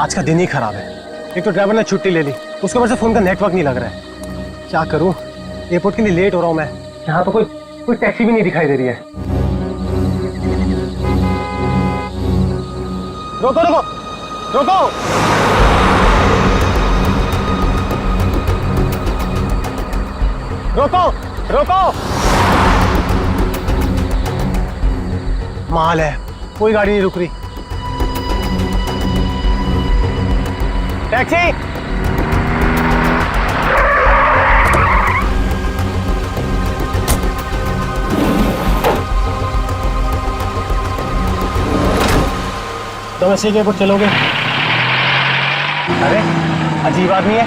आज का दिन ही खराब है। एक तो ड्राइवर ने छुट्टी ले ली, उसके वजह से फोन का नेटवर्क नहीं लग रहा है। क्या करूं, एयरपोर्ट के लिए लेट हो रहा हूं मैं। यहाँ तो कोई टैक्सी भी नहीं दिखाई दे रही है। रोको रोको रोको। रोको रोको। माल है, कोई गाड़ी नहीं रुक रही। टैक्सी। डोमेस्टिक एयरपोर्ट चलोगे? अरे अजीब आदमी है,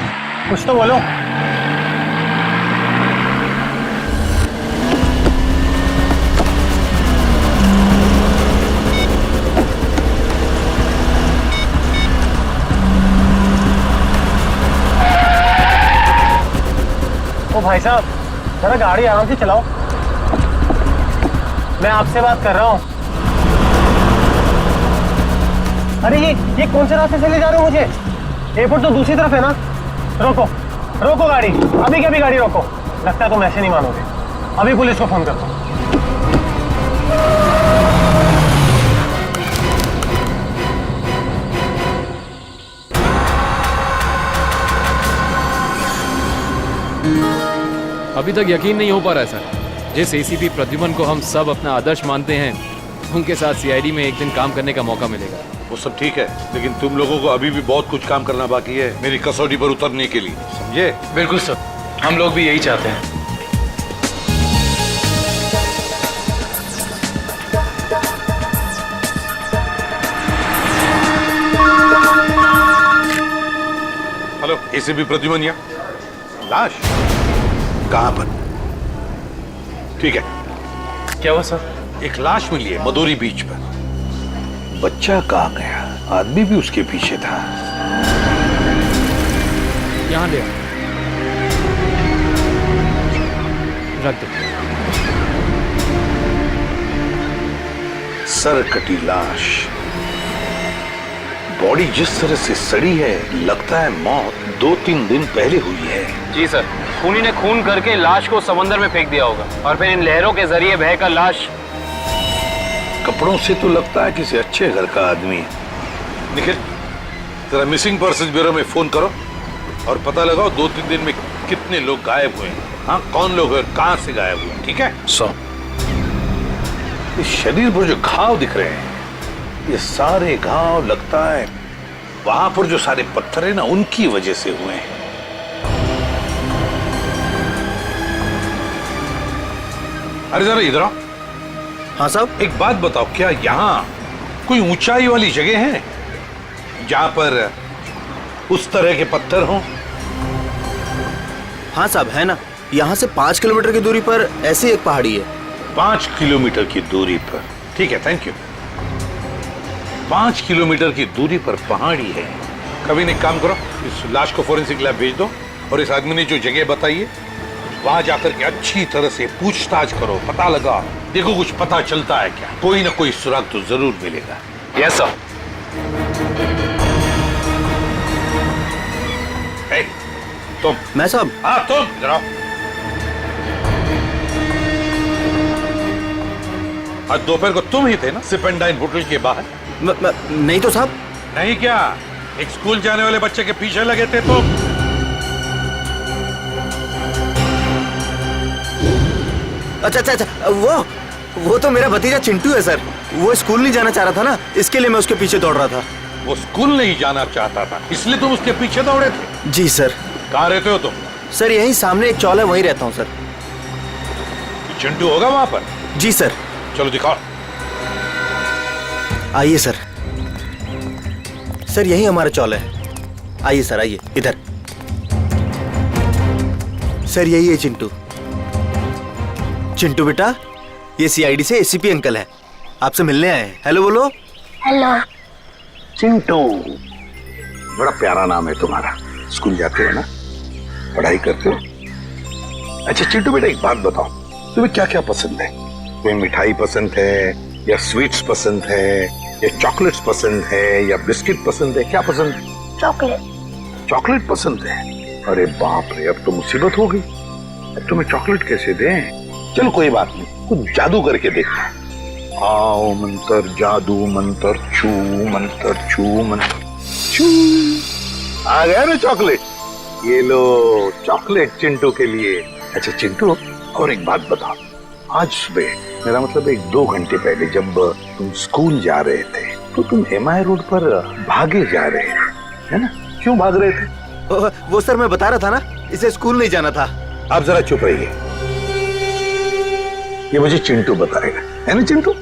कुछ तो बोलो। ओ भाई साहब, जरा गाड़ी आराम से चलाओ, मैं आपसे बात कर रहा हूँ। अरे ये कौन से रास्ते से ले जा रहे हो मुझे? एयरपोर्ट तो दूसरी तरफ है ना। रोको रोको गाड़ी, अभी के अभी गाड़ी रोको। लगता है तुम ऐसे नहीं मानोगे, अभी पुलिस को फोन करता हूँ। अभी तक यकीन नहीं हो पा रहा है सर। जिस एसीपी प्रद्युमन को हम सब अपना आदर्श मानते हैं, उनके साथ सीआईडी में एक दिन काम करने का मौका मिलेगा। वो सब ठीक है, लेकिन तुम लोगों को अभी भी बहुत कुछ काम करना बाकी है मेरी कसौटी पर उतरने के लिए, समझे? बिल्कुल सर, हम लोग भी यही चाहते हैं। हेलो, एसीपी प्रद्युमन यहाँ। लाश कहाँ पर? ठीक है। क्या हुआ सर? एक लाश मिली है मदोरी बीच पर। बच्चा कहाँ गया? आदमी भी उसके पीछे था। यहाँ ले आओ। रख दो। सर कटी लाश, बॉडी जिस तरह से सड़ी है, लगता है मौत 2-3 दिन पहले हुई है। जी सर, खूनी ने खून करके लाश को समंदर में फेंक दिया होगा और फिर इन लहरों के जरिए बहकर लाश। कपड़ों से तो लगता है किसी अच्छे घर का आदमी है। निखिल, जरा मिसिंग पर्सन ब्यूरो में फोन करो और पता लगाओ 2-3 दिन में कितने लोग गायब हुए हैं। हाँ, कौन लोग हैं, कहां से गायब हुए, ठीक है? इस शरीर पर जो घाव दिख रहे हैं, ये सारे घाव लगता है वहां पर जो सारे पत्थर है ना, उनकी वजह से हुए हैं। अरे जरा इधर आओ। हाँ साहब। एक बात बताओ, क्या यहाँ कोई ऊंचाई वाली जगह है जहां पर उस तरह के पत्थर हों? हाँ साहब, है ना। यहाँ से 5 किलोमीटर की दूरी पर ऐसी एक पहाड़ी है। 5 किलोमीटर की दूरी पर? ठीक है, थैंक यू। 5 किलोमीटर की दूरी पर पहाड़ी है। कभी एक काम करो, इस लाश को फोरेंसिक लैब भेज दो और इस आदमी ने जो जगह बताई है वहां जाकर के अच्छी तरह से पूछताछ करो, पता लगा, देखो कुछ पता चलता है क्या। कोई ना कोई सुराग तो जरूर मिलेगा। Yes sir. तुम? मैं साहब? हाँ तुम, जरा आज दोपहर को तुम ही थे ना सिप एंड डाइन होटल के बाहर? नहीं तो साहब। नहीं क्या? एक स्कूल जाने वाले बच्चे के पीछे लगे थे तुम? अच्छा, वो तो मेरा भतीजा चिंटू है सर। वो स्कूल नहीं जाना चाह रहा था ना, इसके लिए मैं उसके पीछे दौड़ रहा था। वो स्कूल नहीं जाना चाहता था, इसलिए तुम उसके पीछे दौड़े थे? जी सर। कहाँ रहते हो तुम? सर यहीं सामने एक चौल है, वहीं रहता हूँ सर। चिंटू होगा वहां पर? जी सर। चलो दिखाओ। आइए सर। सर यही हमारा चौल है। आइए सर, आइए इधर। सर यही है चिंटू। चिंटू बेटा, ये सीआईडी से एसीपी अंकल है, आपसे मिलने आए हैं। हेलो बोलो। हेलो। चिंटू, बड़ा प्यारा नाम है तुम्हारा। स्कूल जाते हो ना, पढ़ाई करते हो? अच्छा चिंटू बेटा, एक बात बताओ, तुम्हें क्या क्या पसंद है? कोई मिठाई पसंद है या स्वीट्स पसंद है ये चॉकलेट्स पसंद है या बिस्किट पसंद है, क्या पसंद है? चॉकलेट। चॉकलेट पसंद है? अरे बाप रे, अब तो मुसीबत हो गई। अब तुम्हें चॉकलेट कैसे दें? चलो कोई बात नहीं, कुछ जादू करके देखते हैं। आओ मंत्र जादू मंत्र छू मंत्र छू मंत्र छू। आ गया ना चॉकलेट, ये लो चॉकलेट चिंटू के लिए। अच्छा चिंटू, और एक बात बताओ, आज सुबह, मेरा मतलब 1-2 घंटे पहले जब तुम स्कूल जा रहे थे तो तुम MI रोड पर भागे जा रहे थे, है ना? क्यों भाग रहे थे? वो सर मैं बता रहा था ना, इसे स्कूल नहीं जाना था। आप जरा चुप रहिए, ये मुझे चिंटू बताएगा, है ना चिंटू?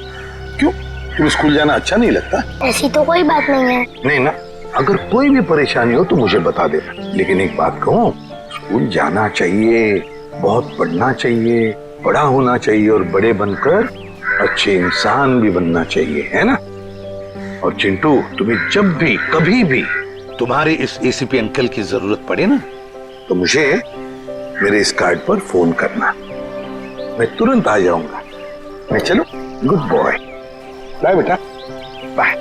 क्यों, तुम्हें स्कूल जाना अच्छा नहीं लगता? ऐसी तो कोई बात नहीं है। नहीं ना, अगर कोई भी परेशानी हो तो मुझे बता देना। लेकिन एक बात कहूँ, स्कूल जाना चाहिए, बहुत पढ़ना चाहिए, बड़ा होना चाहिए और बड़े बनकर अच्छे इंसान भी बनना चाहिए, है ना? और चिंटू, तुम्हें जब भी कभी भी तुम्हारे इस ACP अंकल की जरूरत पड़े ना, तो मुझे मेरे इस कार्ड पर फोन करना, मैं तुरंत आ जाऊंगा। मैं चलो, गुड बॉय, बाय बेटा, बाय।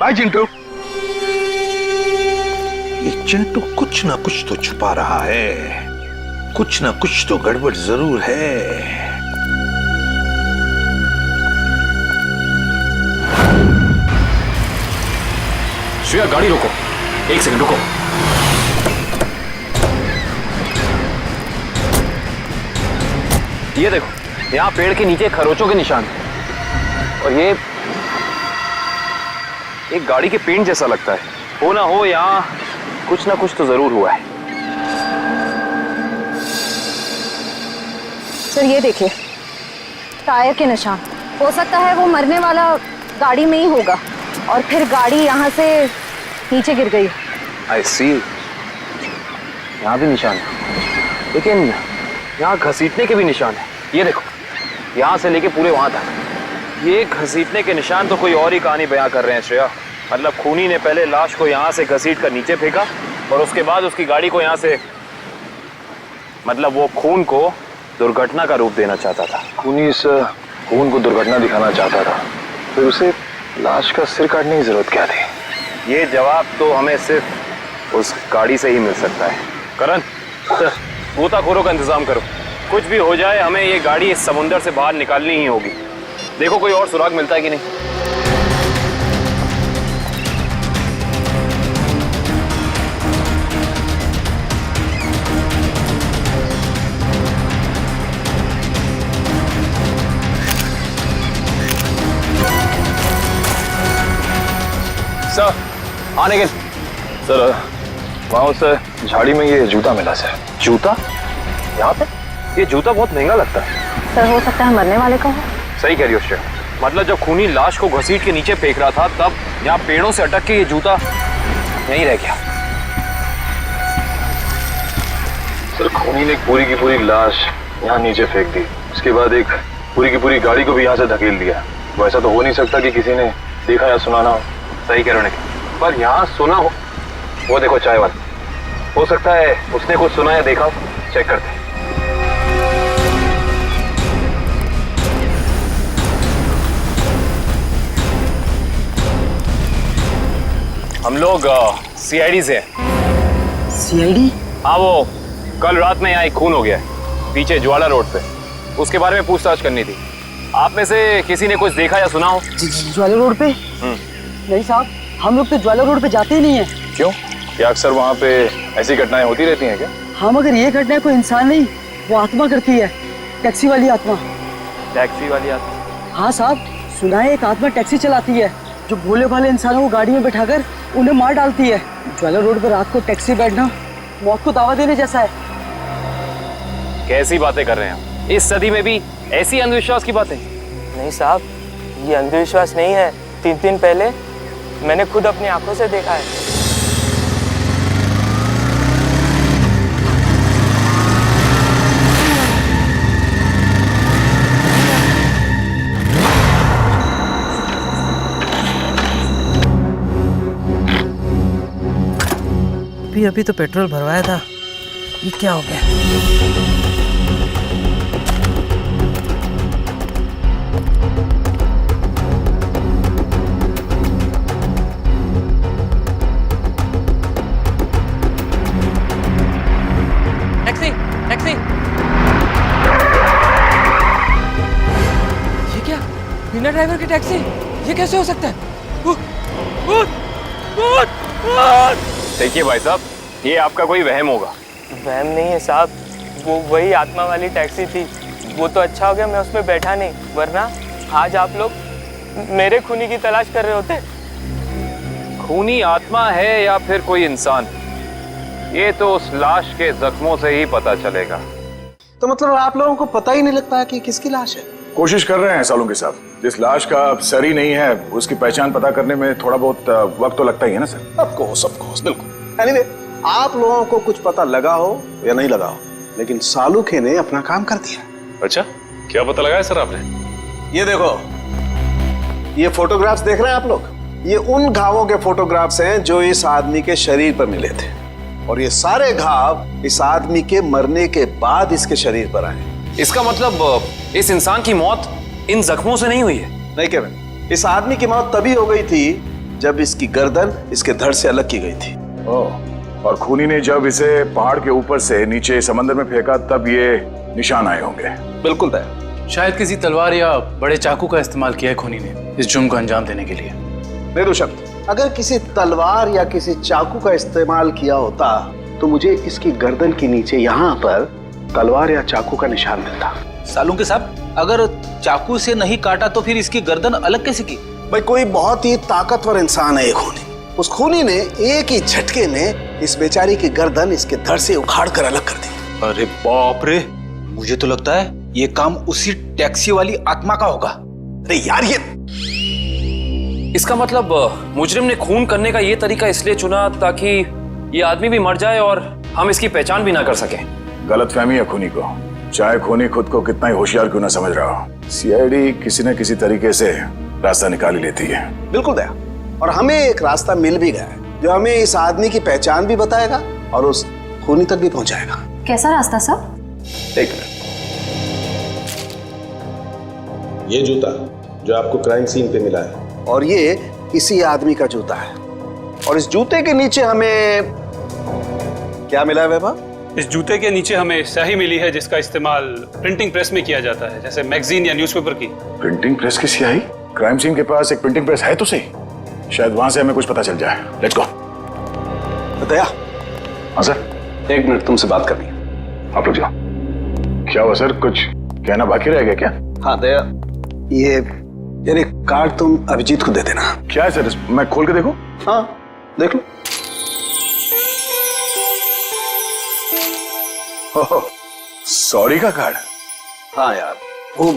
बाय चिंटू। ये चिंटू कुछ ना कुछ तो छुपा रहा है, कुछ ना कुछ तो गड़बड़ जरूर है। श्रेया गाड़ी रोको, 1 सेकंड रुको। ये देखो, यहाँ पेड़ के नीचे खरोचों के निशान हैं। और ये एक गाड़ी के पेंट जैसा लगता है। हो ना हो, यहाँ कुछ ना कुछ तो जरूर हुआ है। सर ये देखिए, टायर के निशान। हो सकता है वो मरने वाला गाड़ी में ही होगा और फिर गाड़ी यहाँ से नीचे गिर गई। आई सी, यहाँ भी निशान है, लेकिन यहाँ घसीटने के भी निशान है। ये देखो, यहाँ से लेके पूरे वहां तक ये घसीटने के निशान तो कोई और ही कहानी बयां कर रहे हैं श्रेया। मतलब खूनी ने पहले लाश को यहाँ से घसीट कर नीचे फेंका और उसके बाद उसकी गाड़ी को यहाँ से, मतलब वो खून को दुर्घटना का रूप देना चाहता था। खूनी इस खून को दुर्घटना दिखाना चाहता था, फिर उसे लाश का सिर काटने की जरूरत क्या थी? ये जवाब तो हमें सिर्फ उस गाड़ी से ही मिल सकता है। करण, गोताखोरों का इंतजाम करो। कुछ भी हो जाए, हमें ये गाड़ी इस समुंदर से बाहर निकालनी ही होगी। देखो कोई और सुराग मिलता है कि नहीं। सर, आने के सर, वहाँ उस झाड़ी में ये जूता मिला सर। जूता यहाँ पे? ये जूता बहुत महंगा लगता है। सर हो सकता है मरने वाले का हो। सही कह रही हो श्रेया। मतलब जब खूनी लाश को घसीट के नीचे फेंक रहा था, तब यहाँ पेड़ों से अटक के ये जूता यहीं रह गया। सर खूनी ने पूरी की पूरी लाश यहाँ नीचे फेंक दी, उसके बाद एक पूरी की पूरी गाड़ी को भी यहाँ से धकेल दिया। वैसा तो हो नहीं सकता कि किसी ने देखा या सुना ना हो। सही कह रहे हो, पर यहाँ सुना हो। वो देखो चाय वाला, हो सकता है उसने कुछ सुना या देखा। चेक करते हैं। हम लोग CID से हैं। CID? हाँ, वो कल रात में यहाँ एक खून हो गया है पीछे ज्वाला रोड पे। उसके बारे में पूछताछ करनी थी। आप में से किसी ने कुछ देखा या सुना हो? ज्वाला रोड पे? नहीं साहब, हम लोग तो ज्वाला रोड पे जाते ही नहीं है। क्यों, क्या अक्सर वहाँ पे ऐसी घटनाएं होती रहती हैं क्या? हाँ, मगर ये घटना कोई इंसान नहीं, वो आत्मा करती है। टैक्सी वाली आत्मा। टैक्सी वाली आत्मा? हाँ साहब, सुना है एक आत्मा टैक्सी चलाती है जो भोले भाले इंसानों को गाड़ी में बैठाकर उन्हें मार डालती है। ज्वाला रोड पर रात को टैक्सी बैठना मौत को दावा देने जैसा है। कैसी बातें कर रहे हैं? इस सदी में भी ऐसी अंधविश्वास की बातें? नहीं साहब, ये अंधविश्वास नहीं है। 3 दिन पहले मैंने खुद अपनी आंखों से देखा है। अभी तो पेट्रोल भरवाया था, ये क्या हो गया? ड्राइवर की टैक्सी, ये कैसे हो सकता है? देखिए भाई साहब, ये आपका कोई वहम होगा। वहम नहीं है साहब, वो वही आत्मा वाली टैक्सी थी। वो तो अच्छा हो गया मैं उसमें बैठा नहीं, वरना आज आप लोग मेरे खूनी की तलाश कर रहे होते। खूनी आत्मा है या फिर कोई इंसान, ये तो उस लाश के जख्मों से ही पता चलेगा। तो मतलब आप लोगों को पता ही नहीं लगता कि किसकी लाश है? कोशिश कर रहे हैं सालों के साथ। जिस लाश का सर ही नहीं है उसकी पहचान पता करने में थोड़ा बहुत वक्त तो लगता ही है ना सर। ऑफ कोर्स, बिल्कुल। एनीवे, आप लोगों को कुछ पता लगा हो या नहीं लगा हो, लेकिन सालुखे ने अपना काम कर दिया। अच्छा, क्या पता लगाया सर आपने? ये देखो, ये फोटोग्राफ्स देख रहे हैं आप लोग? ये उन घावों के फोटोग्राफ्स हैं जो इस आदमी के शरीर पर मिले थे, और ये सारे घाव इस आदमी के मरने के बाद इसके शरीर पर आए। इसका मतलब इस इंसान की मौत इन जख्मों से नहीं हुई है? नहीं केविन, इस आदमी की मौत तभी हो गई थी जब इसकी गर्दन इसके धड़ से अलग की गई थी। और खूनी ने जब इसे पहाड़ के ऊपर से नीचे समंदर में फेंका तब ये निशान आए होंगे। बिल्कुल दया। शायद किसी तलवार या बड़े चाकू का इस्तेमाल किया है खूनी ने इस जुर्म को अंजाम देने के लिए। निर्दोषक, अगर किसी तलवार या किसी चाकू का इस्तेमाल किया होता तो मुझे इसकी गर्दन के नीचे यहाँ पर तलवार या चाकू का निशान मिलता। सालुंके साहब, अगर चाकू से नहीं काटा तो फिर इसकी गर्दन अलग कैसे की? भाई, कोई बहुत ही ताकतवर इंसान है ये खूनी। उस खूनी ने एक ही झटके में इस बेचारी की गर्दन इसके धड़ से उखाड़ कर अलग कर दी। अरे बाप रे, मुझे तो लगता है ये काम उसी टैक्सी वाली आत्मा का होगा। अरे यार, ये इसका मतलब मुजरिम ने खून करने का ये तरीका इसलिए चुना ताकि ये आदमी भी मर जाए और हम इसकी पहचान भी ना कर सके। गलतफहमी है खूनी को, चाहे खूनी खुद को कितना ही होशियार क्यों ना समझ रहा हो। सीआईडी किसी न किसी तरीके से रास्ता निकाल ही लेती है। बिल्कुल दया, और हमें एक रास्ता मिल भी गया है जो हमें इस आदमी की पहचान भी बताएगा और उस खूनी तक भी पहुंचाएगा। कैसा रास्ता सर? एक मिनट, ये जूता जो आपको क्राइम सीन पे मिला है, और ये इसी आदमी का जूता है, और इस जूते के नीचे हमें क्या मिला है वैभव? इस जूते के नीचे हमें स्याही मिली है जिसका इस्तेमाल प्रिंटिंग प्रेस में किया जाता है, जैसे मैगजीन या न्यूज़पेपर की। प्रिंटिंग प्रेस की स्याही? क्राइम सीन के पास एक प्रिंटिंग प्रेस है तो सही, शायद वहां से हमें कुछ पता चल जाए। Let's go. दया। हाँ सर। एक मिनट, तुमसे बात करनी है। आप लोग जाओ। क्या हुआ सर, कुछ कहना बाकी रह गया क्या? हाँ दया, ये यार एक कार्ड तुम अभिजीत को दे देना। क्या है सर, मैं खोल के देखूं? हाँ देख लो। सॉरी का कार्ड? हाँ यार, वो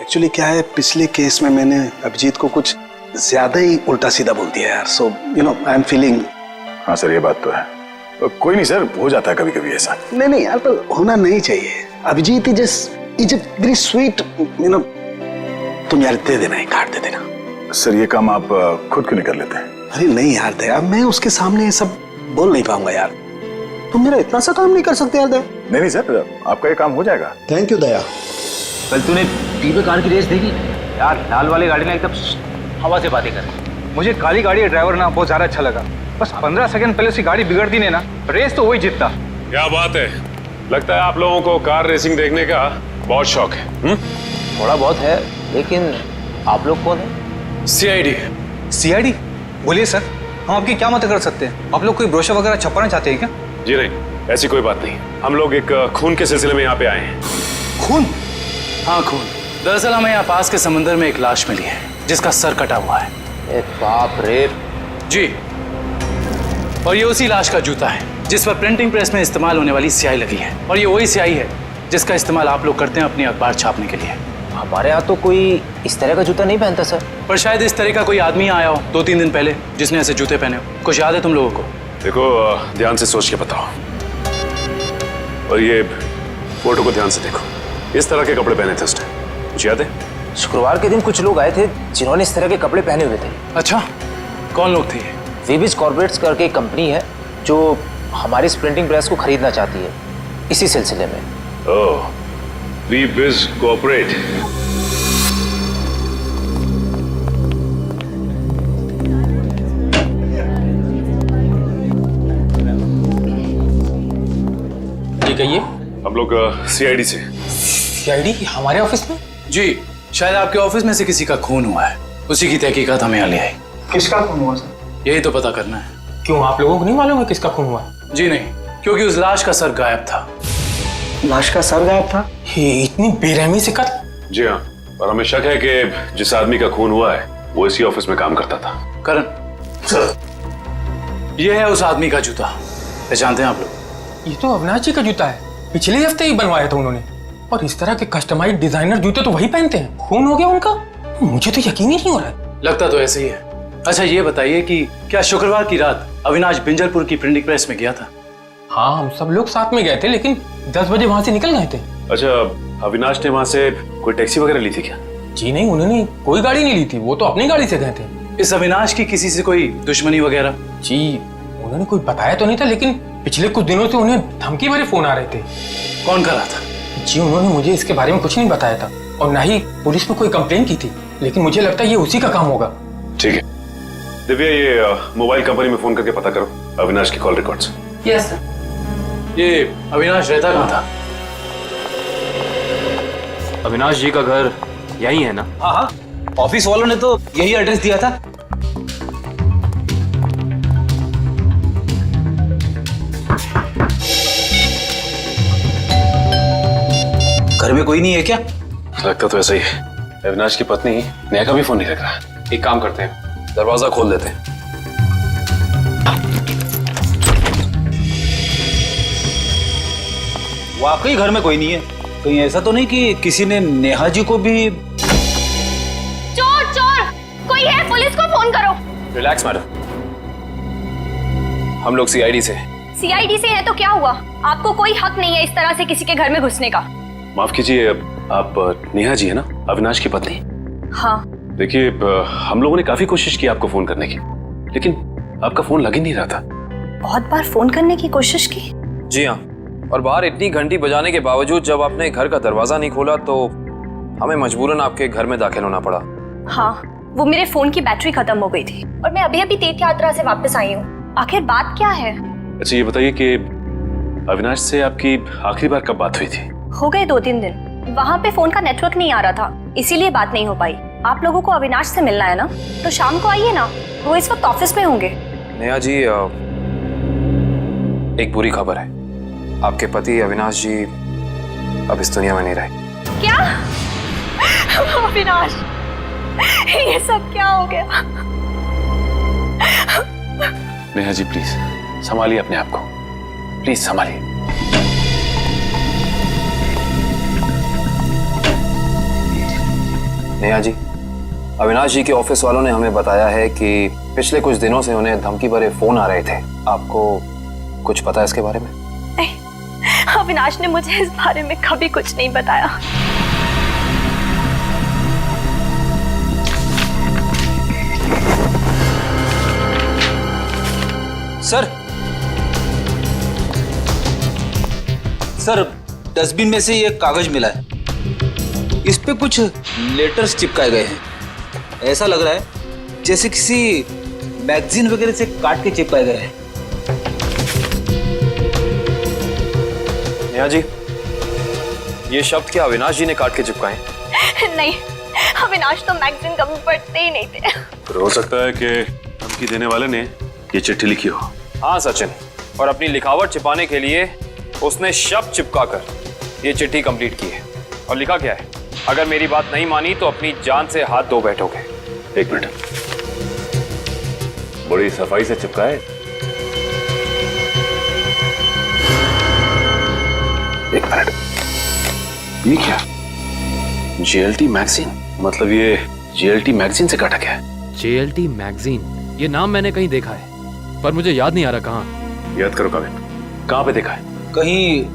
एक्चुअली क्या है, पिछले केस में मैंने अभिजीत को कुछ ज्यादा ही उल्टा सीधा बोल दिया यार, so you know I am feeling. हाँ सर, ये बात तो है। तो कोई नहीं सर, हो जाता है कभी कभी ऐसा। नहीं यार, पर होना नहीं चाहिए। Abhijit is very sweet, you know. तुम यार दे देना, कार्ड दे देना। सर ये काम आप खुद क्यों नहीं कर लेते? अरे नहीं यार दया, मैं उसके सामने ये सब बोल नहीं पाऊंगा यार। तुम मेरा इतना सा काम नहीं कर सकते यार दया। नहीं सर, आपका ये काम हो जाएगा। थैंक यू दया। कल तूने टीवी कार की रेस देखी यार? लाल वाली गाड़ी ने एकदम हवा से बातें कर। मुझे काली गाड़ी का ड्राइवर ना बहुत ज्यादा अच्छा लगा। बस 15 सेकंड पहले उसकी गाड़ी बिगड़ती नहीं ना, रेस तो वही जीतता। क्या बात है, लगता है आप लोगों को कार रेसिंग देखने का बहुत शौक है। थोड़ा बहुत है, लेकिन आप लोग कौन है? सीआईडी। सीआईडी? बोलिए सर, हम आपकी क्या मदद कर सकते हैं? आप लोग कोई ब्रोशर वगैरह छपाना चाहते हैं क्या? जी नहीं, ऐसी कोई बात नहीं। हम लोग एक खून के सिलसिले में यहाँ पे आए हैं। खून? हाँ खून। दरअसल हमें यहाँ पास के समंदर में एक लाश मिली है जिसका सर कटा हुआ है। बाप रे। जी, और ये उसी लाश का जूता है जिस पर प्रिंटिंग प्रेस में इस्तेमाल होने वाली स्याही लगी है, और ये वही स्याही है जिसका इस्तेमाल आप लोग करते हैं अपनी अखबार छापने के लिए। हमारे यहाँ तो कोई इस तरह का जूता नहीं पहनता सर। पर शायद इस तरह का कोई आदमी आया हो 2-3 दिन पहले जिसने ऐसे जूते पहने हो। कुछ याद है तुम लोगों को? देखो, ध्यान से सोच के बताओ, और ये फोटो को ध्यान से देखो। इस तरह के कपड़े पहने थे उसने, कुछ याद है? शुक्रवार के दिन कुछ लोग आए थे जिन्होंने इस तरह के कपड़े पहने हुए थे। अच्छा, कौन लोग थे? वीबिज कॉर्पोरेट्स करके एक कंपनी है जो हमारी इस प्रिंटिंग प्रेस को खरीदना चाहती है, इसी सिलसिले में। ओह, वीबिज कॉर्पोरेट। जी कहिए। हम लोग सीआईडी से। सीआईडी हमारे ऑफिस में? जी, शायद आपके ऑफिस में से किसी का खून हुआ है, उसी की तहकीकात हमें यहाँ ले आई। किसका खून हुआ सर? यही तो पता करना है। क्यों, आप लोगों को नहीं मालूम है किसका खून हुआ? जी नहीं, क्योंकि उस लाश का सर गायब था। लाश का सर गायब था? ये इतनी बेरहमी से कत्ल? जी हाँ, और हमें शक है कि जिस आदमी का खून हुआ है वो इसी ऑफिस में काम करता था। करण सर, ये है उस आदमी का जूता, पहचानते हैं आप लोग? ये तो अविनाश जी का जूता है, पिछले हफ्ते ही बनवाया था उन्होंने। और इस तरह के कस्टमाइज्ड डिजाइनर जूते तो वही पहनते हैं। खून हो गया उनका? मुझे तो यकीन ही नहीं हो रहा है। लगता तो ऐसे ही है। अच्छा ये बताइए कि क्या शुक्रवार की रात अविनाश बिंजलपुर की प्रिंटिंग प्रेस में गया था? हाँ, हम सब लोग साथ में गए थे, लेकिन 10 बजे वहां से निकल गए थे। अच्छा, अविनाश ने वहां से कोई टैक्सी वगैरह ली थी क्या? जी नहीं, उन्होंने कोई गाड़ी नहीं ली थी, वो तो अपनी गाड़ी से गए थे। इस अविनाश की किसी से कोई दुश्मनी वगैरह? जी उन्होंने कोई बताया तो नहीं था, लेकिन पिछले कुछ दिनों से उन्हें धमकी भरे फोन आ रहे थे। कौन कर रहा था? जी उन्होंने मुझे इसके बारे में कुछ नहीं बताया था, और ना ही पुलिस में कोई कंप्लेन की थी, लेकिन मुझे लगता है ये उसी का काम होगा। ठीक है दिव्या, ये मोबाइल कंपनी में फोन करके पता करो अविनाश की कॉल रिकॉर्ड्स। Yes sir. ये अविनाश रहता कहाँ था? अविनाश जी का घर यही है ना? हाँ हाँ, ऑफिस वालों ने तो यही एड्रेस दिया था। घर में कोई नहीं है क्या? लगता तो ऐसा ही है। अविनाश की पत्नी नेहा का भी फोन नहीं लग रहा। एक काम करते हैं, दरवाजा खोल देते हैं। वाकई घर में कोई नहीं है। कहीं ऐसा तो नहीं कि किसी ने नेहा जी को भी? चोर चोर कोई है, पुलिस को फोन करो। रिलैक्स मैडम, हम लोग सीआईडी से। सीआईडी से है तो क्या हुआ? आपको कोई हक नहीं है इस तरह से किसी के घर में घुसने का। माफ कीजिए, आप नेहा जी है ना, अविनाश की पत्नी? हाँ। देखिए, हम लोगों ने काफी कोशिश की आपको फोन करने की, लेकिन आपका फोन लग ही नहीं रहा था। बहुत बार फोन करने की कोशिश की? जी हाँ, और बाहर इतनी घंटी बजाने के बावजूद जब आपने घर का दरवाजा नहीं खोला तो हमें मजबूरन आपके घर में दाखिल होना पड़ा। हाँ, वो मेरे फोन की बैटरी खत्म हो गई थी और मैं अभी अभी तीर्थ यात्रा से वापस आई हूँ। आखिर बात क्या है? अच्छा ये बताइए कि अविनाश से आपकी आखिरी बार कब बात हुई थी? हो गए 2-3 दिन। वहाँ पे फोन का नेटवर्क नहीं आ रहा था, इसीलिए बात नहीं हो पाई। आप लोगों को अविनाश से मिलना है ना, तो शाम को आइए ना, वो इस वक्त ऑफिस में होंगे। नेहा जी, एक बुरी खबर है, आपके पति अविनाश जी अब इस दुनिया में नहीं रहे। क्या? अविनाश, ये सब क्या हो गया? नेहा जी प्लीज संभालिए अपने आप को, प्लीज संभालिए। नेहा जी, अविनाश जी के ऑफिस वालों ने हमें बताया है कि पिछले कुछ दिनों से उन्हें धमकी भरे फोन आ रहे थे। आपको कुछ पता है इसके बारे में? नहीं, अविनाश ने मुझे इस बारे में कभी कुछ नहीं बताया। सर, डस्टबिन में से ये कागज मिला है, इस पे कुछ लेटर्स चिपकाए गए हैं। ऐसा लग रहा है जैसे किसी मैगजीन वगैरह से काट के चिपकाए गए हैं। नेहा जी, ये शब्द क्या अविनाश जी ने काट के चिपकाए? नहीं, अविनाश तो मैगजीन कभी पढ़ते ही नहीं थे। फिर हो सकता है कि धमकी देने वाले ने ये चिट्ठी लिखी हो। हाँ सचिन, और अपनी लिखावट छिपाने के लिए उसने शब्द चिपकाकर ये चिट्ठी कंप्लीट की है। और लिखा क्या है? अगर मेरी बात नहीं मानी तो अपनी जान से हाथ धो बैठोगे। एक मिनट, बड़ी सफाई से चिपकाए। एक मिनट, ये क्या? जेएलटी मैगजीन, मतलब ये जेएलटी मैगजीन से काटा गया है। जेएलटी मैगजीन, ये नाम मैंने कहीं देखा है, पर मुझे याद नहीं आ रहा कहाँ। याद करो काविन, कहाँ पे देखा है? कहीं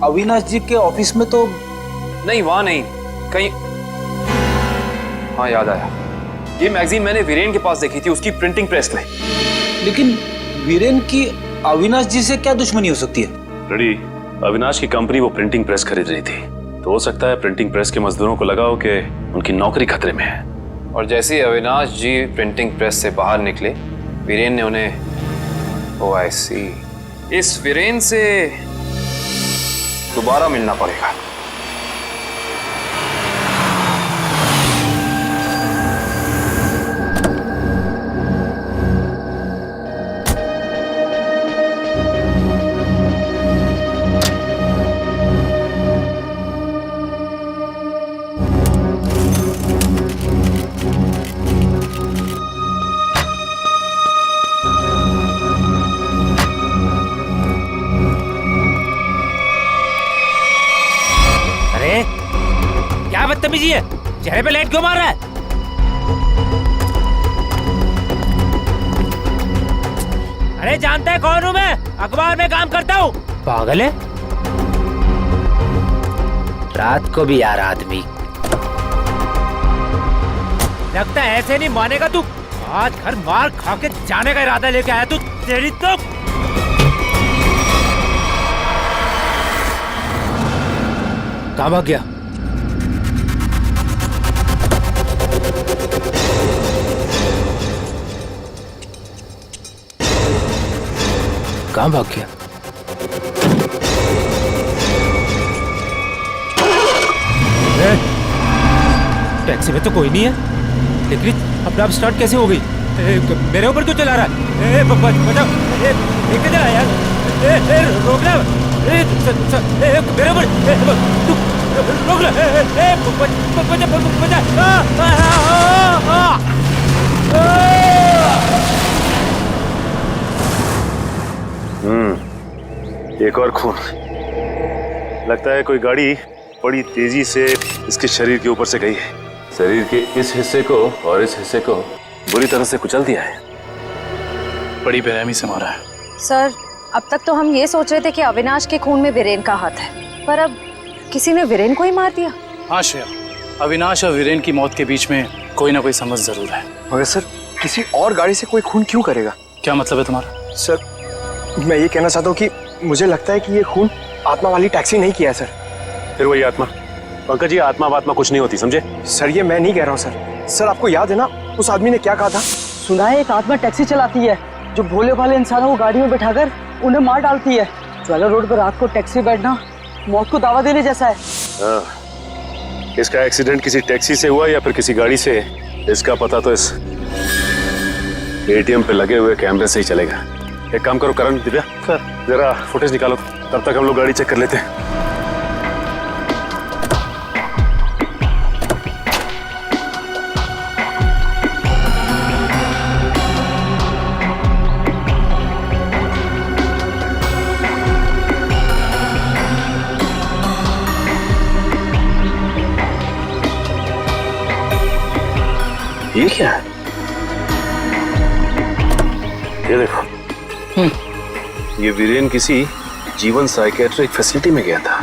अविनाश जी के ऑफिस में तो नहीं, वहां नहीं, कहीं। हाँ याद आया, ये मैगजीन मैंने वीरेन के पास देखी थी, उसकी प्रिंटिंग प्रेस में। लेकिन वीरेन की अविनाश जी से क्या दुश्मनी हो सकती है? रेडी, अविनाश की कंपनी वो प्रिंटिंग प्रेस खरीद रही थी, तो हो सकता है प्रिंटिंग प्रेस के मजदूरों को लगा हो कि उनकी नौकरी खतरे में है। और जैसे ही अविनाश जी प्रिंटिंग प्रेस से बाहर निकले, वीरेन ने उन्हें, ओह आई सी, इस वीरेन से दोबारा मिलना पड़ेगा। बदतमीजी है? चेहरे पे लाइट क्यों मार रहा है? अरे जानता है कौन हूँ मैं? अखबार में काम करता हूँ। पागल है? रात को भी यार आदमी। लगता है ऐसे नहीं मानेगा तू। आज घर मार खा के जाने का इरादा लेके आया तू। तेरी तो कहाँ भाग गया? कहाँ भाग गया? टैक्सी में तो कोई नहीं है, लेकिन अपने आप स्टार्ट कैसे हो गई? मेरे ऊपर क्यों चला रहा है? बचाओ! लेके जा यार! रोकना! मेरे ऊपर! तू रोक ले! एक और खून। लगता है कोई गाड़ी बड़ी तेजी से इसके शरीर के ऊपर से गई है। शरीर के इस हिस्से को और इस हिस्से को बुरी तरह से कुचल दिया है। बड़ी बेरहमी से मारा है। सर, अब तक तो हम ये सोच रहे थे कि अविनाश के खून में वीरेन का हाथ है, पर अब किसी ने वीरेन को ही मार दिया। हाँ श्रेया, अविनाश और वीरेन की मौत के बीच में कोई ना कोई समझ जरूर है। मगर सर, किसी और गाड़ी से कोई खून क्यों करेगा? क्या मतलब है तुम्हारा? सर, मैं ये कहना चाहता हूँ कि मुझे लगता है कि ये खून आत्मा वाली टैक्सी नहीं किया है सर। फिर वही आत्मा? पंकज, ये आत्मा वात्मा कुछ नहीं होती, समझे? सर, ये मैं नहीं कह रहा हूँ सर। सर, आपको याद है ना उस आदमी ने क्या कहा था? सुना है एक आत्मा टैक्सी चलाती है जो भोले भाले इंसानों को गाड़ी में बैठाकर उन्हें मार डालती है। ज्वाला रोड पर रात को टैक्सी बैठना मौत को दावा देने जैसा है। इसका एक्सीडेंट किसी टैक्सी से हुआ या फिर किसी गाड़ी से, इसका पता तो इस एटीएम पे लगे हुए कैमरे से ही चलेगा। एक काम करो करण, दिव्या सर, जरा फुटेज निकालो, तब तक हम लोग गाड़ी चेक कर लेते हैं। ये क्या है? ये देखो, ये वीरेन किसी जीवन साइकेट्रिक फैसिलिटी में गया था।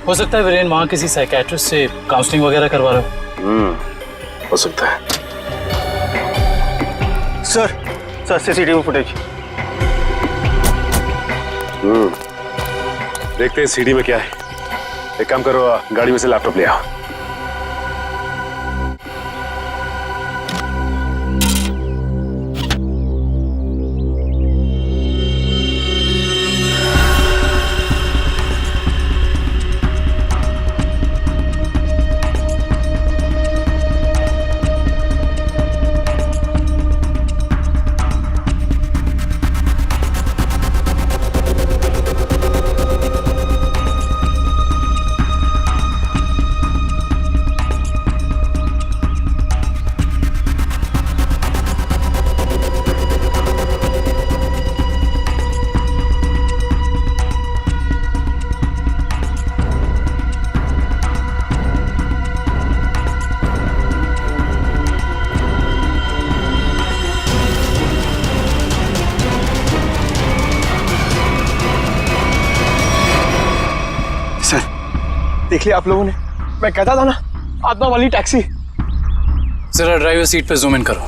हो सकता है वीरेन वहाँ किसी साइकेट्रिस्ट से काउंसलिंग वगैरह करवा रहे हो। हो सकता है। Sir CCTV footage. देखते हैं सीडी में क्या है। एक काम करो, गाड़ी में से लैपटॉप ले आओ। देख लिया आप लोगों ने? मैं कहता था ना, आत्मा वाली टैक्सी। जरा ड्राइवर सीट पे जूम इन करो।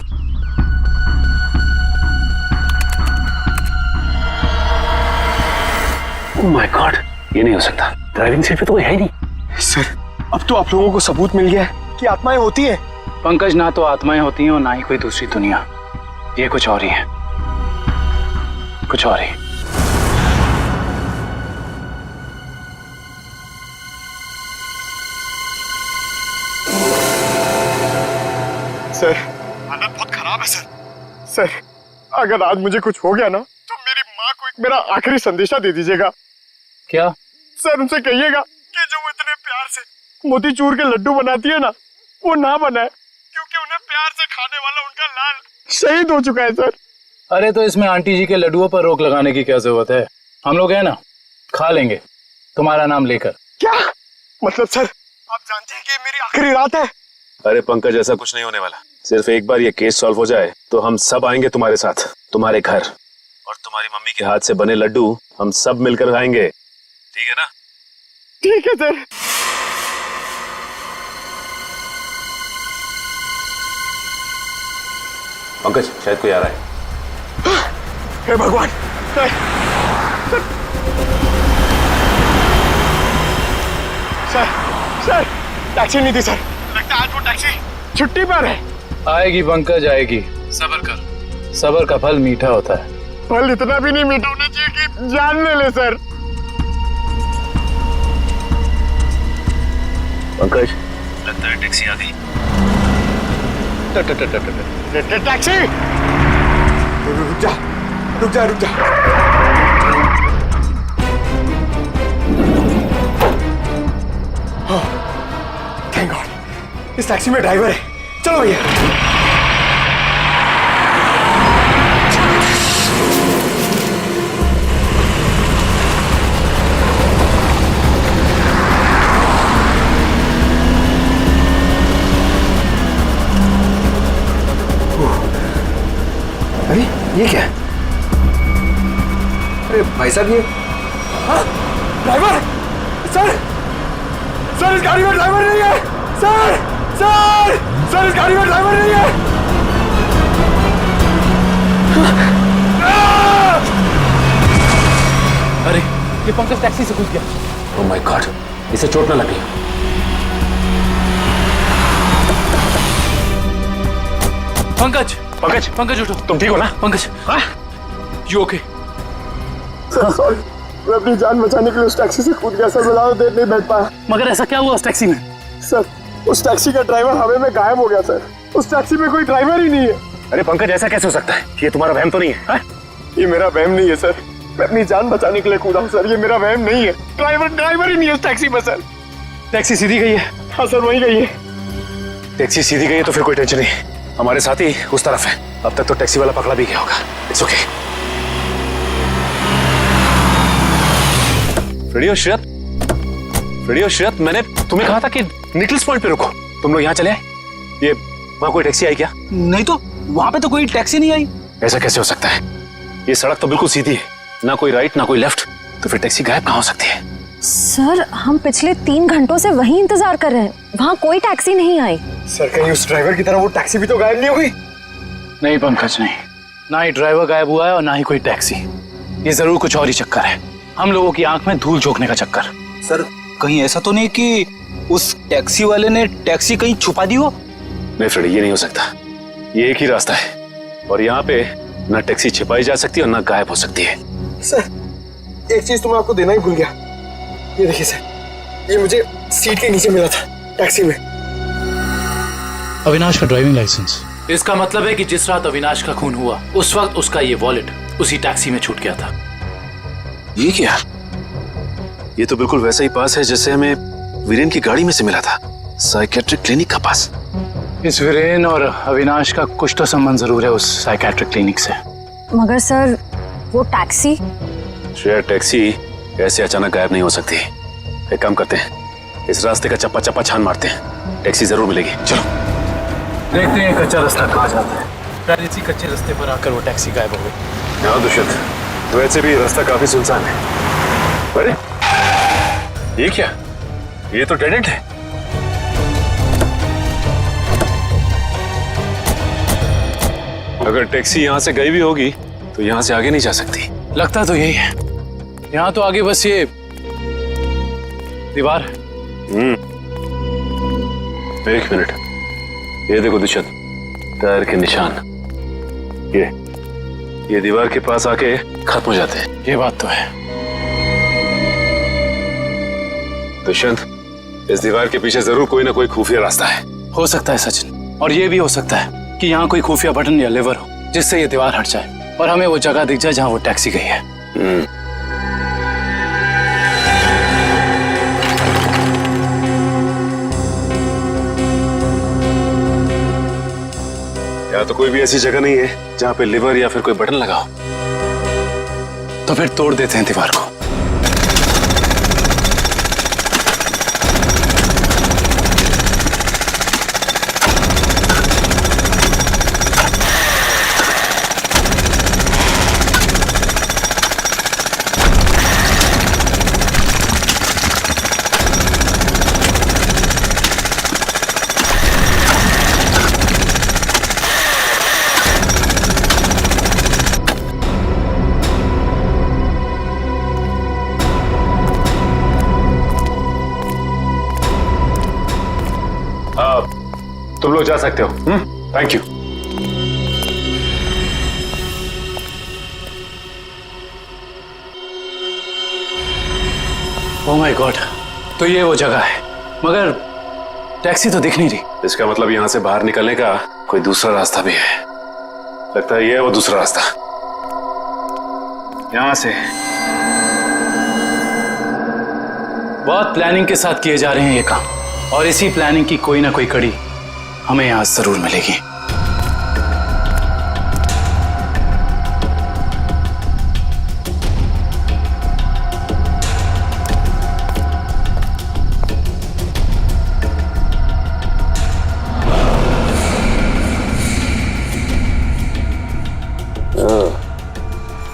ओह माय गॉड, ये नहीं हो सकता। ड्राइविंग सीट पे तो कोई है ही नहीं। सर, अब तो आप लोगों को सबूत मिल गया है कि आत्माएं होती हैं। पंकज, ना तो आत्माएं होती हैं और ना ही कोई दूसरी दुनिया। ये कुछ और ही है, कुछ और ही। सर, हालत बहुत खराब है सर। सर, अगर आज मुझे कुछ हो गया ना, तो मेरी माँ को एक मेरा आखिरी संदेशा दे दीजिएगा। क्या? सर, उनसे कहिएगा कि जो वो इतने प्यार से मोतीचूर के लड्डू बनाती है ना, वो ना बनाए, क्योंकि उन्हें प्यार से खाने वाला उनका लाल शहीद हो चुका है सर। अरे तो इसमें आंटी जी के लड्डुओं पर रोक लगाने की क्या जरूरत है? हम लोग है ना, खा लेंगे तुम्हारा नाम लेकर। क्या मतलब सर, आप जानते हैं कि ये मेरी आखिरी रात है। अरे पंकज, ऐसा कुछ नहीं होने वाला। सिर्फ एक बार ये केस सॉल्व हो जाए तो हम सब आएंगे तुम्हारे साथ, तुम्हारे घर, और तुम्हारी मम्मी के हाथ से बने लड्डू हम सब मिलकर खाएंगे। ठीक है ना? ठीक है सर। पंकज, शायद कोई आ रहा है। हे भगवान, सर सर टैक्सी नहीं थी सर। लगता है आज वो टैक्सी छुट्टी पर है। आएगी पंकज, आएगी। सब्र कर, सब्र का फल मीठा होता है। फल इतना भी नहीं मीठा होना चाहिए कि जान ले ले सर। पंकज, लगता है टैक्सी आ गई। टैक्सी, रुक जा रुक जा रुक जा। थैंक गॉड, इस टैक्सी में ड्राइवर है। चलो भैया। अरे ये क्या है? अरे भाई साहब, ये ड्राइवर, सर सर इस गाड़ी में ड्राइवर नहीं है। सर सर सर इस गाड़ी में ड्राइवर नहीं है। अरे ये पंकज टैक्सी से घुस गया। ओह माय गॉड, इसे चोट न लगी। पंकज पंकज पंकज उठो। तुम ठीक हो ना? Pankaj, you okay? सॉरी, मैं अपनी जान बचाने के लिए उस टैक्सी से कूद गया सर। मैं ज्यादा देर नहीं बैठ पाया। मगर ऐसा क्या हुआ उस टैक्सी में? सर उस टैक्सी का ड्राइवर हवा में गायब हो गया सर। उस टैक्सी में कोई ड्राइवर ही नहीं है। अरे पंकज, ऐसा कैसे हो सकता है? ये तुम्हारा वहम तो नहीं है? ये मेरा वहम नहीं है सर। मैं अपनी जान बचाने के लिए कूदा हूँ सर। ये मेरा वहम नहीं है। ड्राइवर ही नहीं है उस टैक्सी में सर। टैक्सी सीधी गई है? हाँ सर, वही गई है। टैक्सी सीधी गई है तो फिर कोई टेंशन नहीं। हमारे साथ ही उस तरफ है। अब तक तो टैक्सी वाला पकड़ा भी गया होगा। It's okay. फ्रेडी और श्रेयत, मैंने तुम्हें कहा था कि निकल्स पॉइंट पे रुको। तुम लोग यहाँ चले आए। ये वहाँ कोई टैक्सी आई क्या? नहीं तो वहाँ पे तो कोई टैक्सी नहीं आई। ऐसा कैसे हो सकता है? ये सड़क तो बिल्कुल सीधी है, ना कोई राइट ना कोई लेफ्ट, तो फिर टैक्सी गायब कहाँ हो सकती है? सर हम पिछले 3 घंटों से वहीं इंतजार कर रहे हैं, वहाँ कोई टैक्सी नहीं आई। सर कहीं उस ड्राइवर की तरह वो टैक्सी भी तो गायब नहीं हुई? नहीं पंकज, नहीं। ना ही ड्राइवर गायब हुआ है और ना ही कोई टैक्सी। ये जरूर कुछ और ही चक्कर है, हम लोगों की आंख में धूल झोंकने का चक्कर। सर कहीं ऐसा तो नहीं कि उस टैक्सी वाले ने टैक्सी कहीं छुपा दी हो? नहीं फ्रेडी, ये नहीं हो सकता। ये एक ही रास्ता है और यहाँ पे ना टैक्सी छिपाई जा सकती है और ना गायब हो सकती है। सर एक चीज तो मैं आपको देना ही भूल गया। ये देखिए सर, ये मुझे सीट के नीचे मिला था टैक्सी में। अविनाश का ड्राइविंग लाइसेंस। इसका मतलब है कि जिस रात अविनाश का खून हुआ उस वक्त उसका ये वॉलेट उसी टैक्सी में छूट गया था। ये क्या? ये तो बिल्कुल वैसा ही पास है जैसे हमें वीरेन की गाड़ी में से मिला था, साइकेट्रिक क्लिनिक का पास। इस वीरेन और अविनाश का कुछ तो संबंध जरूर है उस साइकेट्रिक क्लिनिक से। मगर सर वो टैक्सी? शायद टैक्सी ऐसे अचानक गायब नहीं हो सकती। एक काम करते हैं, इस रास्ते का चप्पा चप्पा छान मारते हैं, टैक्सी जरूर मिलेगी। चलो देखते हैं कच्चा रास्ता कहाँ जाता है। शायद इसी कच्चे रास्ते पर आकर वो टैक्सी गायब हो गई। हाँ दुष्यंत, वैसे भी रास्ता काफी सुनसान है। अरे ये क्या? ये तो डेड एंड है। अगर टैक्सी यहाँ से गई भी होगी तो यहाँ से आगे नहीं जा सकती। लगता तो यही है। यहाँ तो आगे बस ये दीवार है। एक मिनट, ये देखो दुष्यंत, टायर के निशान। ये दीवार के पास आके खत्म हो जाते हैं। ये बात तो है। दुष्यंत, इस दीवार के पीछे जरूर कोई ना कोई खुफिया रास्ता है। हो सकता है सचिन, और ये भी हो सकता है कि यहाँ कोई खुफिया बटन या लेवर हो जिससे ये दीवार हट जाए और हमें वो जगह दिख जाए जहाँ वो टैक्सी गई है। यहाँ तो कोई भी ऐसी जगह नहीं है जहाँ पे लिवर या फिर कोई बटन लगा हो। तो फिर तोड़ देते हैं दीवार को। लोग जा सकते हो। Thank you. Oh my God, तो ये वो जगह है, मगर टैक्सी तो दिख नहीं रही। इसका मतलब यहाँ से बाहर निकलने का कोई दूसरा रास्ता भी है। लगता है ये है वो दूसरा रास्ता। यहाँ से बहुत प्लानिंग के साथ किए जा रहे हैं ये काम, और इसी प्लानिंग की कोई ना कोई कड़ी हमें यहाँ जरूर मिलेगी।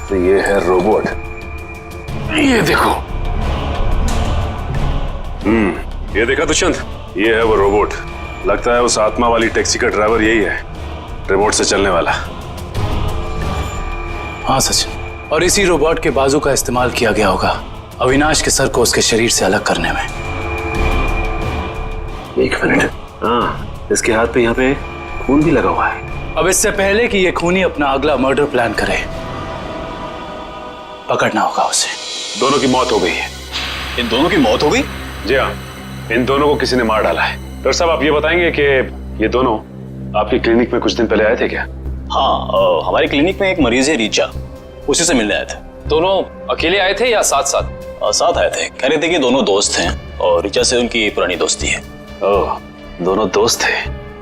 तो ये है रोबोट, ये देखो। ये देखा दुष्यंत, ये है वो रोबोट। लगता है उस आत्मा वाली टैक्सी का ड्राइवर यही है, रिमोट से चलने वाला। हाँ सच, और इसी रोबोट के बाजू का इस्तेमाल किया गया होगा अविनाश के सर को उसके शरीर से अलग करने में। एक मिनट, हाँ, इसके हाथ पे यहाँ पे खून भी लगा हुआ है। अब इससे पहले कि ये खूनी अपना अगला मर्डर प्लान करे, पकड़ना होगा उसे। दोनों की मौत हो गई है। इन दोनों की मौत हो गई? जी हाँ, इन दोनों को किसी ने मार डाला है। डॉक्टर साहब, आप ये बताएंगे कि ये दोनों आपकी क्लिनिक में कुछ दिन पहले आए थे क्या? हाँ, हमारी क्लिनिक में एक मरीज है रीचा, उसी से मिलने आए थे। दोनों अकेले आए थे या साथ साथ? साथ आए थे। कह रहे थे कि दोनों दोस्त हैं और रीचा से उनकी पुरानी दोस्ती है। ओह, दोनों दोस्त थे।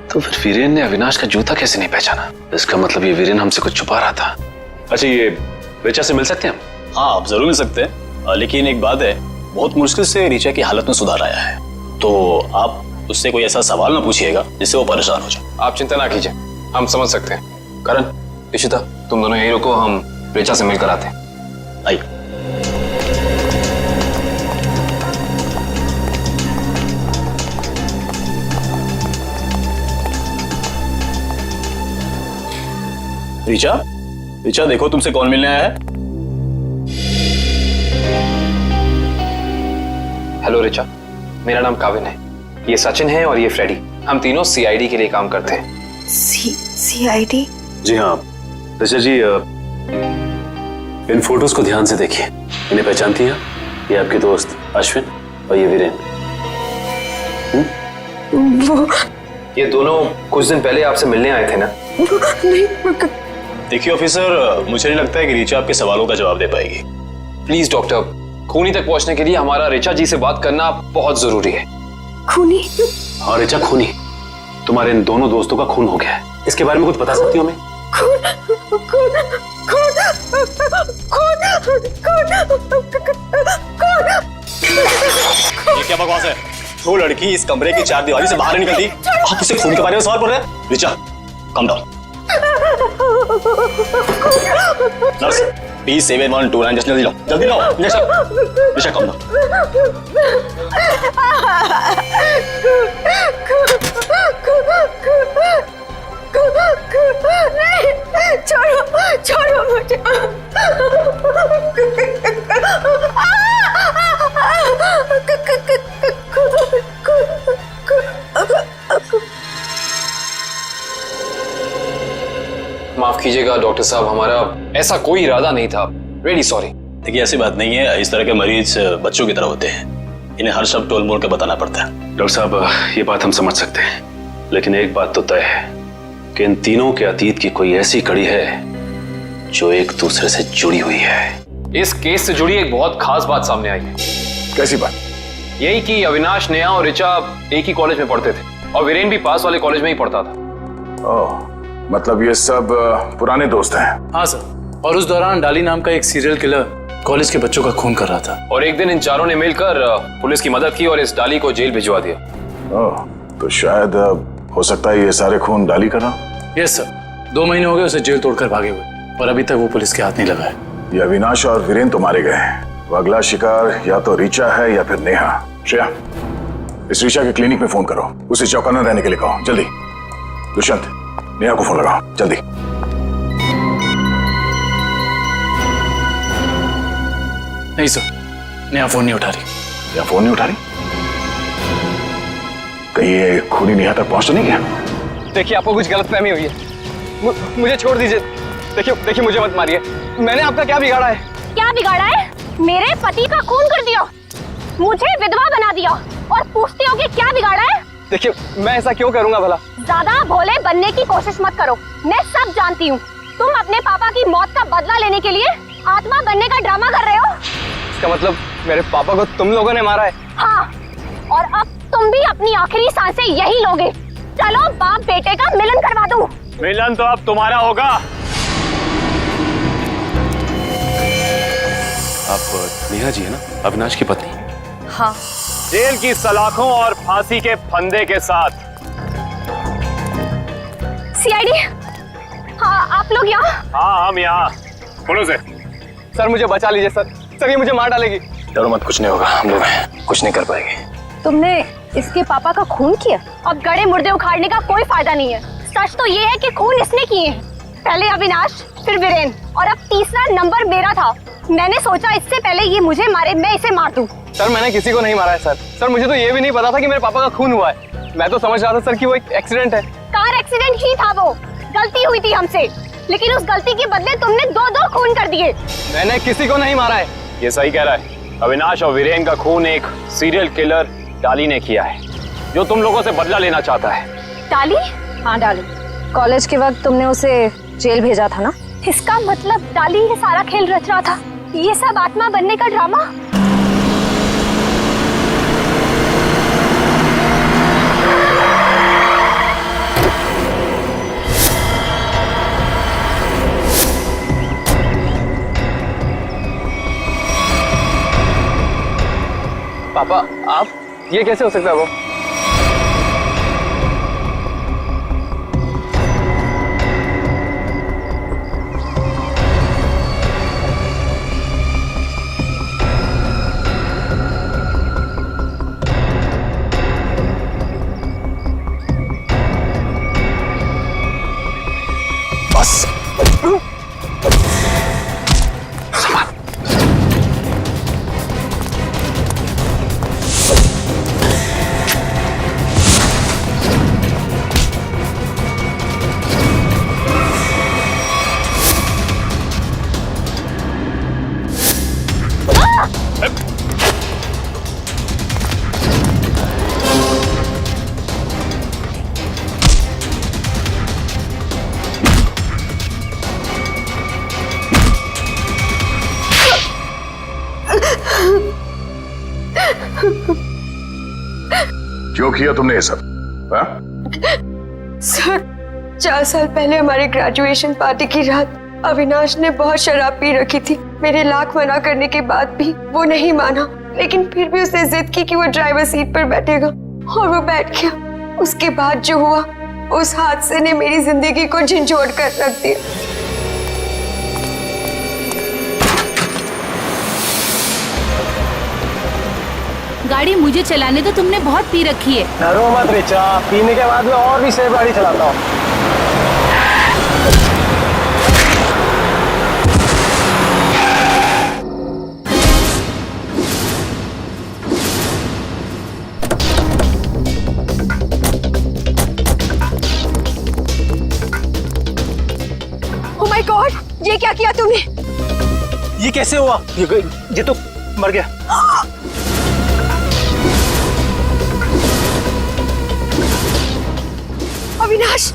तो फिर वीरेन ने अविनाश का जूता कैसे नहीं पहचाना? इसका मतलब ये वीरेन हमसे कुछ छुपा रहा था। अच्छा, ये रीचा से मिल सकते हैं हम? हाँ, आप जरूर मिल सकते हैं, लेकिन एक बात है, बहुत मुश्किल से रीचा की हालत में सुधार आया है, तो आप उससे कोई ऐसा सवाल ना पूछिएगा जिससे वो परेशान हो जाए। आप चिंता ना कीजिए, हम समझ सकते हैं। करण, इशिता, तुम दोनों यही रुको, हम रीचा से मिलकर आते हैं। आइए। रीचा, रीचा देखो तुमसे कौन मिलने आया है। हेलो रीचा, मेरा नाम काविन है, ये सचिन है और ये फ्रेडी। हम तीनों सीआईडी के लिए काम करते हैं। सीआईडी? जी हाँ ऋचा जी, इन फोटोज को ध्यान से देखिए। इन्हें पहचानती हैं? ये आपके दोस्त अश्विन और ये वीरेन। वो ये दोनों कुछ दिन पहले आपसे मिलने आए थे ना? नहीं। देखिए ऑफिसर, मुझे नहीं लगता है कि रीचा आपके सवालों का जवाब दे पाएगी। प्लीज डॉक्टर, खूनी तक पहुंचने के लिए हमारा रीचा जी से बात करना बहुत जरूरी है। खूनी? हाँ रीचा, खूनी। तुम्हारे इन दोनों दोस्तों का खून हो गया है, इसके बारे में कुछ बता सकती हो हमें? ये क्या बकवास है? जो लड़की इस कमरे की चार दीवारी से बाहर नहीं निकलती, आप उसे खून के बारे में सवाल पूछ रहे हैं? Richa, come down. Nurse, B7129, जल्दी लो, जल्दी लो। Richa, come down. छोड़ो, छोड़ो मुझे। माफ कीजिएगा डॉक्टर साहब, हमारा ऐसा कोई इरादा नहीं था। Really sorry. देखिए ऐसी बात नहीं है, इस तरह के मरीज बच्चों की तरह होते हैं, इन्हें हर शब्द टोल मोल के बताना पड़ता है। डॉक्टर साहब, ये बात हम समझ सकते हैं, लेकिन एक बात तो तय है कि इन तीनों के अतीत की कोई ऐसी कड़ी है जो एक दूसरे से जुड़ी हुई है। इस केस से जुड़ी एक बहुत खास बात सामने आई है। कैसी बात? यही कि अविनाश, नेहा और ऋचा एक ही कॉलेज में पढ़ते थे और वीरेन भी पास वाले कॉलेज में ही पढ़ता था। ओह, मतलब ये सब पुराने दोस्त हैं? हाँ सर, और उस दौरान डाली नाम का एक सीरियल किलर कॉलेज के बच्चों का खून कर रहा था। और एक दिन इन चारों ने मिलकर पुलिस की मदद की और इस डाली को जेल भिजवा दिया। ओह, तो शायद हो सकता है ये सारे खून डाली कर रहा। यस सर, 2 महीने हो गए उसे जेल तोड़कर भागे हुए, और अभी तक वो पुलिस के हाथ नहीं लगा है। ये अविनाश और वीरेन तो मारे गए हैं, वो अगला शिकार या तो रीचा है या फिर नेहा। श्रेया, इस रीचा के क्लिनिक में फोन करो, उसे चौकन्ना रहने के लिए कहो, जल्दी। दुष्यंत, नेहा को फोन लगाओ, जल्दी। नहीं सर, नेहा फोन नहीं उठा रही। नेहा फोन नहीं उठा रही? कहीं ये खूनी नेहा तक पहुंच तो नहीं गया? देखिए आपको कुछ गलतफहमी हुई है, मुझे छोड़ दीजिए। देखिए मुझे मत मारिए, मैंने आपका क्या बिगाड़ा है? क्या बिगाड़ा है? मेरे पति का खून कर दिया, मुझे विधवा बना दिया और पूछते हो कि क्या बिगाड़ा है? देखिए मैं ऐसा क्यों करूंगा भला? ज्यादा भोले बनने की कोशिश मत करो, मैं सब जानती हूँ। तुम अपने पापा की मौत का बदला लेने के लिए आत्मा बनने का ड्रामा कर रहे हो। इसका मतलब मेरे पापा को तुम लोगों ने मारा है? हाँ, और अब तुम भी अपनी आखिरी सांसें यही लोगे। चलो बाप बेटे का मिलन करवा दूं। मिलन तो अब तुम्हारा होगा। आप नेहा जी है ना, अविनाश की पत्नी? हाँ। जेल की सलाखों और फांसी के फंदे के साथ। सीआईडी, हाँ आप लोग यहाँ? हाँ हम यहाँ। बोलो से। सर मुझे बचा लीजिए सर, सर ये मुझे मार डालेगी। डरो मत, कुछ नहीं होगा, हम लोग कुछ नहीं कर पाएंगे। तुमने इसके पापा का खून किया? अब गड़े मुर्दे उखाड़ने का कोई फायदा नहीं है। सच तो ये है कि खून इसने किए हैं, पहले अविनाश, फिर वीरेन, और अब तीसरा नंबर मेरा था। मैंने सोचा इससे पहले ये मुझे मारे, मैं इसे मार दूं। सर मैंने किसी को नहीं मारा है सर। सर मुझे तो ये भी नहीं पता था कि मेरे पापा का खून हुआ है। मैं तो समझ रहा था सर कि वो एक एक्सीडेंट है। कार एक्सीडेंट ही था, वो गलती हुई थी हमसे, लेकिन उस गलती के बदले तुमने दो खून कर दिए। मैंने किसी को नहीं मारा है। ये सही कह रहा है, अविनाश और वीरेन का खून एक सीरियल किलर डाली ने किया है, जो तुम लोगों से बदला लेना चाहता है। डाली? हाँ डाली। कॉलेज के वक्त तुमने उसे जेल भेजा था ना? इसका मतलब डाली ये सारा खेल रच रहा था, ये सब आत्मा बनने का ड्रामा। पापा आप, ये कैसे हो सकता है? वो बस क्यों किया तुमने ये सब? सर 4 साल पहले हमारी ग्रेजुएशन पार्टी की रात अविनाश ने बहुत शराब पी रखी थी। मेरे लाख मना करने के बाद भी वो नहीं माना, लेकिन फिर भी उसने जिद की कि वो ड्राइवर सीट पर बैठेगा और वो बैठ गया। उसके बाद जो हुआ, उस हादसे ने मेरी जिंदगी को झंझोड़ कर रख दिया। गाड़ी मुझे चलाने तो तुमने बहुत पी रखी है। डरो मत रिचा, पीने के बाद मैं और भी सेफ गाड़ी चलाता हूँ। ओह माय गॉड, ये क्या किया तुमने? ये कैसे हुआ? ये तो मर गया। अविनाश,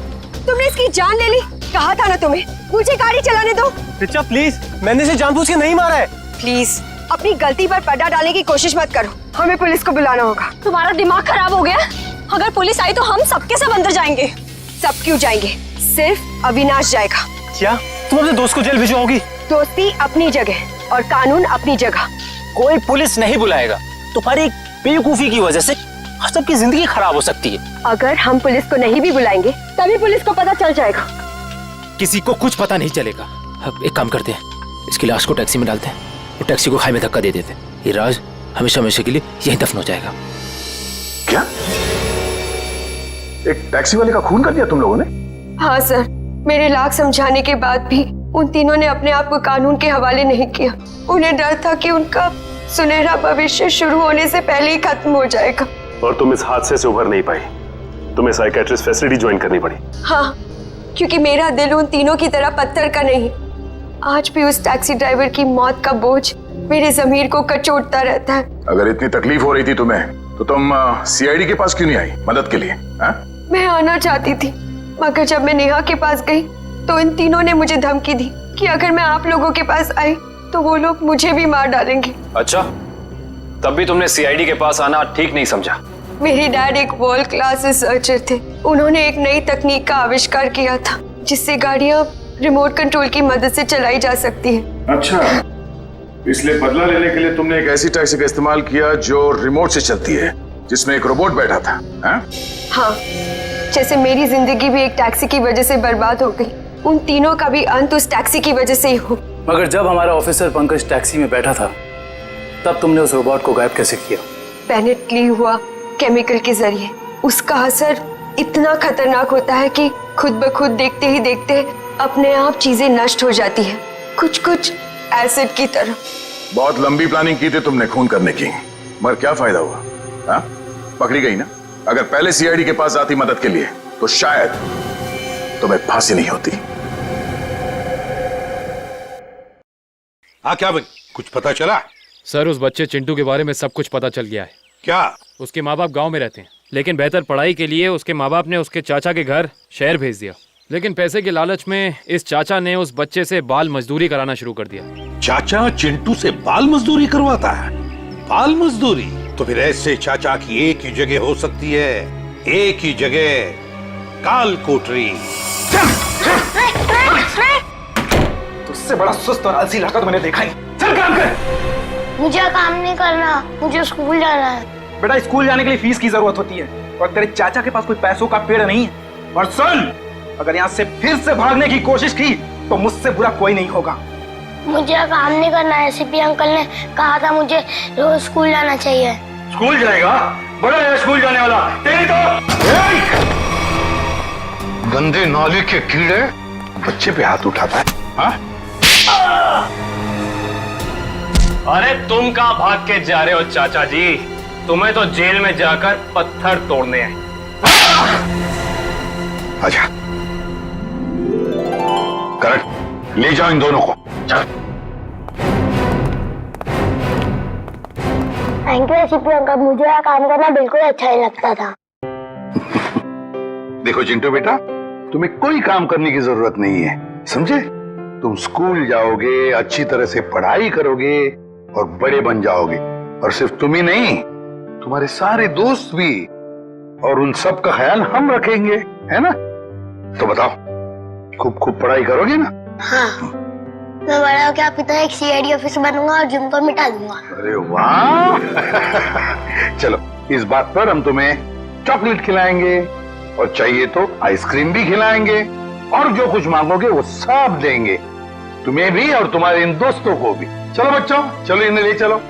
तुमने इसकी जान ले ली। कहा था ना तुम्हें, मुझे गाड़ी चलाने दो। रिचा प्लीज, मैंने इसे जानबूझ के नहीं मारा है। प्लीज अपनी गलती पर पर्दा डालने की कोशिश मत करो, हमें पुलिस को बुलाना होगा। तुम्हारा दिमाग खराब हो गया? अगर पुलिस आई तो हम सबके सब अंदर जाएंगे। सब क्यों जाएंगे? सिर्फ अविनाश जाएगा। क्या तुम अपने दोस्त को जेल भिजवाओगी? दोस्ती अपनी जगह और कानून अपनी जगह। कोई पुलिस नहीं बुलाएगा। तुम्हारी बेवकूफी की वजह से सबकी जिंदगी खराब हो सकती है। अगर हम पुलिस को नहीं भी बुलाएंगे तभी पुलिस को पता चल जाएगा। किसी को कुछ पता नहीं चलेगा। अब एक काम करते हैं, इसकी लाश को टैक्सी में डालते हैं और टैक्सी को खाई में धक्का दे देते हैं। ये राज हमेशा हमेशा के लिए यहीं दफन हो जाएगा। क्या? एक टैक्सी वाले का खून कर दिया तुम लोगों ने? हाँ सर, मेरे लाख समझाने के बाद भी उन तीनों ने अपने आप को कानून के हवाले नहीं किया। उन्हें डर था कि उनका सुनहरा भविष्य शुरू होने से पहले ही खत्म हो जाएगा। और तुम इस हादसे से उभर नहीं पाई, तुम्हें साइकेट्रिस्ट फैसिलिटी ज्वाइन करनी पड़ी। हाँ, क्योंकि मेरा दिल उन तीनों की तरह पत्थर का नहीं। आज भी उस टैक्सी ड्राइवर की मौत का बोझ मेरे जमीर को कचोटता रहता है। अगर इतनी तकलीफ हो रही थी तुम्हें तो तुम सीआईडी के पास क्यों नहीं आई मदद के लिए? मैं आना चाहती थी, मगर जब मैं नेहा के पास गई तो इन तीनों ने मुझे धमकी दी कि अगर मैं आप लोगों के पास आई तो वो लोग मुझे भी मार डालेंगे। अच्छा, तब भी तुमने सीआईडी के पास आना ठीक नहीं समझा? मेरे डैड एक वर्ल्ड क्लास रिसर्चर थे। उन्होंने एक नई तकनीक का आविष्कार किया था जिससे गाड़ियां रिमोट कंट्रोल की मदद से चलाई जा सकती है। अच्छा, इसलिए बदला लेने के लिए तुमने एक ऐसी टैक्सी का इस्तेमाल किया जो रिमोट से चलती है, जिसमें एक रोबोट बैठा था। हाँ, जैसे मेरी जिंदगी भी एक टैक्सी की वजह से बर्बाद हो गई, उन तीनों का भी अंत उस टैक्सी की वजह से ही हो। मगर जब हमारा ऑफिसर पंकज टैक्सी में बैठा था तब तुमने उस रोबोट को गायब कैसे किया? बेनेट ली हुआ केमिकल के जरिए। उसका असर इतना खतरनाक होता है कि खुद ब खुद देखते ही देखते अपने आप चीजें नष्ट हो जाती है, कुछ कुछ एसिड की तरह। बहुत लंबी प्लानिंग की थी तुमने खून करने की, मगर क्या फायदा हुआ? हाँ, पकड़ी गई ना। अगर पहले सीआईडी के पास आती मदद के लिए तो शायद तुम्हें फांसी नहीं होती। हाँ, क्या भाई, कुछ पता चला? सर, उस बच्चे चिंटू के बारे में सब कुछ पता चल गया है। क्या? उसके माँ बाप गांव में रहते हैं, लेकिन बेहतर पढ़ाई के लिए उसके माँ बाप ने उसके चाचा के घर शहर भेज दिया। लेकिन पैसे के लालच में इस चाचा ने उस बच्चे से बाल मजदूरी कराना शुरू कर दिया। चाचा चिंटू से बाल मजदूरी करवाता है? बाल मजदूरी? तो फिर ऐसे चाचा की एक ही जगह हो सकती है, एक ही जगह, काल कोठरी। तुझसे बड़ा सुस्त और आलसी लड़का तो मैंने देखा ही। चल काम कर। मुझे काम नहीं करना, मुझे स्कूल जाना है। बेटा, स्कूल जाने के लिए फीस की जरूरत होती है और तेरे चाचा के पास कोई पैसों का पेड़ नहीं है। और सुन, अगर यहाँ से फिर से भागने की कोशिश की तो मुझसे बुरा कोई नहीं होगा। मुझे काम नहीं करना है। सीपी अंकल ने कहा था मुझे रोज स्कूल जाना चाहिए। स्कूल जाएगा? बड़ा है स्कूल जाने वाला। तेरी तो गंदे नाले के कीड़े बच्चे पे हाथ उठाता है। हाँ? अरे तुम कहाँ भाग के जा रहे हो चाचा जी? तुम्हें तो जेल में जाकर पत्थर तोड़ने हैं। अच्छा, करेक्ट, ले जाओ इन दोनों को। थैंक यू सीपी अंकल, मुझे यह काम करना बिल्कुल अच्छा नहीं लगता था। देखो चिंटू बेटा, तुम्हें कोई काम करने की जरूरत नहीं है, समझे? तुम स्कूल जाओगे, अच्छी तरह से पढ़ाई करोगे और बड़े बन जाओगे। और सिर्फ तुम ही नहीं, तुम्हारे सारे दोस्त भी, और उन सब का ख्याल हम रखेंगे, है ना? तो बताओ, खूब खूब पढ़ाई करोगे ना? हाँ, मैं बड़ा होकर आपकी तरह एक सीआईडी ऑफिसर बनूंगा और जिम को मिटा दूंगा। अरे वाह! चलो, इस बात पर हम तुम्हें चॉकलेट खिलाएंगे और चाहिए तो आइसक्रीम भी खिलाएंगे, और जो कुछ मांगोगे वो सब देंगे, तुम्हें भी और तुम्हारे इन दोस्तों को भी। चलो बच्चों, चलो इन्हें ले चलो।